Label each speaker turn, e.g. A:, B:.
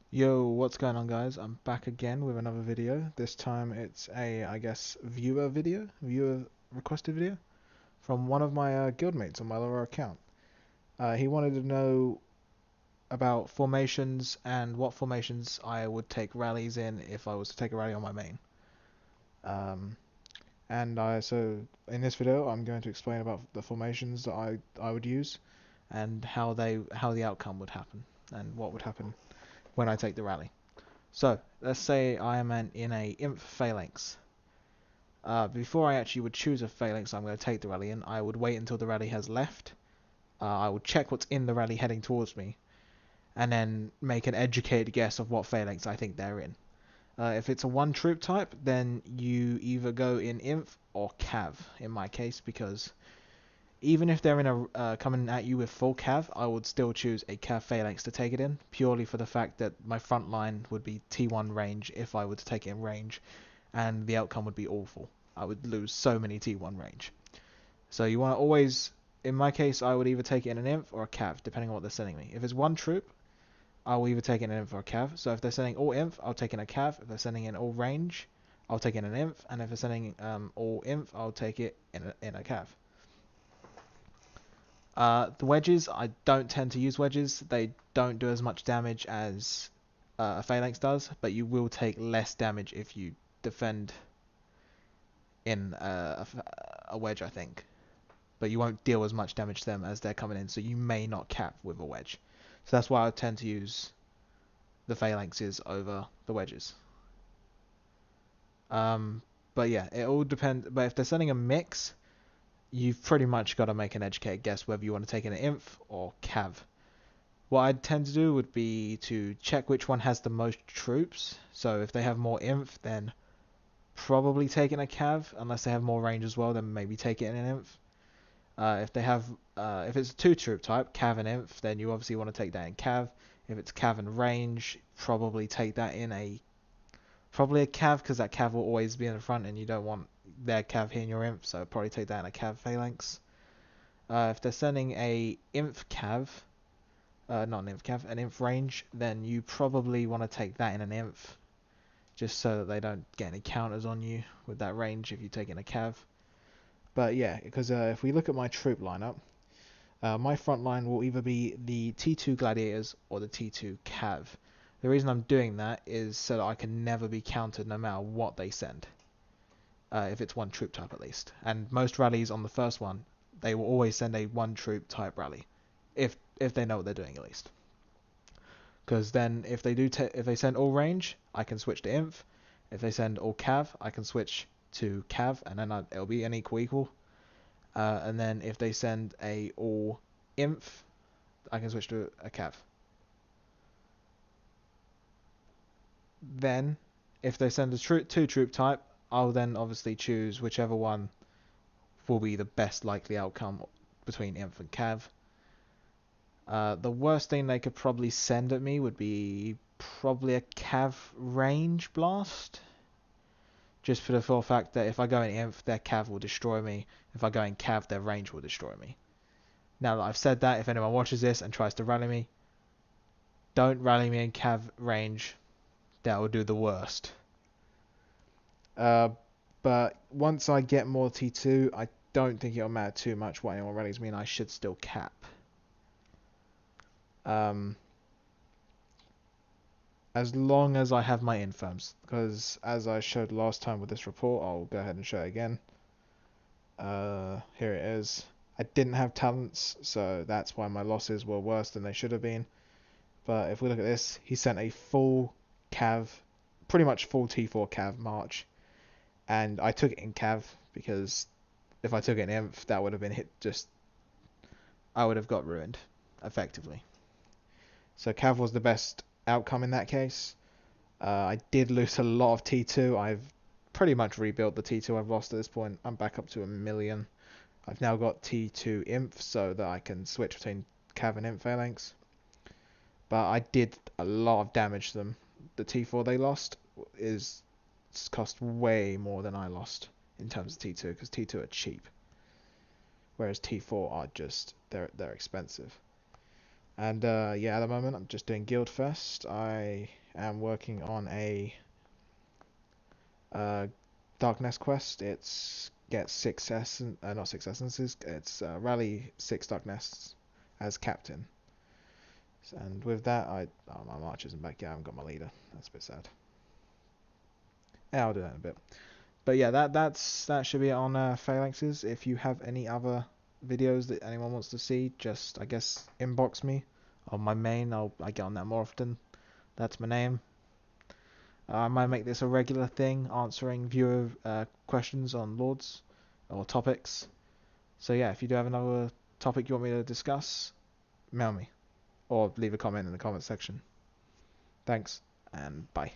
A: Yo, what's going on, guys? I'm back again with another video. This time it's a, I guess, viewer requested video from one of my guildmates on my lower account. He wanted to know about formations and what formations I would take rallies in if I was to take a rally on my main. Um, so in this video I'm going to explain about the formations that I would use and how the outcome would happen and what would happen when I take the rally. So, let's say I am in a imp phalanx. Before I actually would choose a phalanx I'm going to take the rally in, I would wait until the rally has left. I would check what's in the rally heading towards me, and then make an educated guess of what phalanx I think they're in. If it's a one troop type, then you either go in inf or cav, in my case, because even if they're in coming at you with full cav, I would still choose a cav phalanx to take it in, purely for the fact that my front line would be T1 range if I were to take it in range, and the outcome would be awful. I would lose so many T1 range. So you want to always, in my case, I would either take it in an inf or a cav, depending on what they're sending me. If it's one troop, I will either take it in an inf or a cav. So if they're sending all inf, I'll take in a cav. If they're sending in all range, I'll take in an inf. And if they're sending all inf, I'll take it in a cav. The wedges, I don't tend to use wedges. They don't do as much damage as a phalanx does, but you will take less damage if you defend in a wedge, I think. But you won't deal as much damage to them as they're coming in, so you may not cap with a wedge. So that's why I tend to use the phalanxes over the wedges. Um, but yeah, it all depends. But if they're sending a mix, you've pretty much got to make an educated guess whether you want to take an inf or cav. What I'd tend to do would be to check which one has the most troops. So if they have more inf, then probably taking a cav. Unless they have more range as well, then maybe take it in an inf. If it's a two troop type, cav and inf, then you obviously want to take that in cav. If it's cav and range, probably take that in probably a cav, because that cav will always be in the front and you don't want their cav hitting your inf, so probably take that in a cav phalanx. If they're sending a inf cav, not an inf cav, an inf range, then you probably want to take that in an inf, just so that they don't get any counters on you with that range if you take in a cav. But yeah, because if we look at my troop lineup, my front line will either be the T2 Gladiators or the T2 Cav. The reason I'm doing that is so that I can never be countered no matter what they send, if it's one troop type at least. And most rallies on the first one, they will always send a one troop type rally, if they know what they're doing at least. Because then if they send all range, I can switch to inf. If they send all cav, I can switch to cav, and then it'll be an equal. And then if they send a all inf, I can switch to a cav. Then, if they send a two troop type, I'll then obviously choose whichever one will be the best likely outcome between inf and cav. The worst thing they could probably send at me would be probably a cav range blast. Just for the full fact that if I go in inf, their cav will destroy me. If I go in cav, their range will destroy me. Now that I've said that, if anyone watches this and tries to rally me, don't rally me in cav range. That will do the worst. Uh, but once I get more T2, I don't think it'll matter too much what anyone rallies me, and I should still cap. Um, as long as I have my infirms, because as I showed last time with this report, I'll go ahead and show it again. Here it is. I didn't have talents, so that's why my losses were worse than they should have been. But if we look at this, he sent a full cav, pretty much full T4 cav march, and I took it in cav because if I took it in inf, that would have been I would have got ruined effectively. So cav was the best outcome in that case. I did lose a lot of T2. I've pretty much rebuilt the T2 I've lost at this point. I'm back up to 1,000,000. I've now got T2 inf so that I can switch between cav and inf phalanx. But I did a lot of damage to them. The T4 they lost is cost way more than I lost in terms of T2, because T2 are cheap, whereas T4 are just they're expensive. And yeah, at the moment I'm just doing Guild Fest. I am working on a uh, Darkness quest. It's get not 6 essences. It's rally 6 Darknests as captain. And with that, my march isn't back yet. I haven't got my leader. That's a bit sad. Yeah, I'll do that in a bit. But yeah, that should be it on Phalanxes. If you have any other videos that anyone wants to see, just I guess inbox me on my main. I get on that more often. That's my name. I might make this a regular thing, answering viewer questions on Lords or topics. So yeah, if you do have another topic you want me to discuss, mail me or leave a comment in the comment section. Thanks and bye.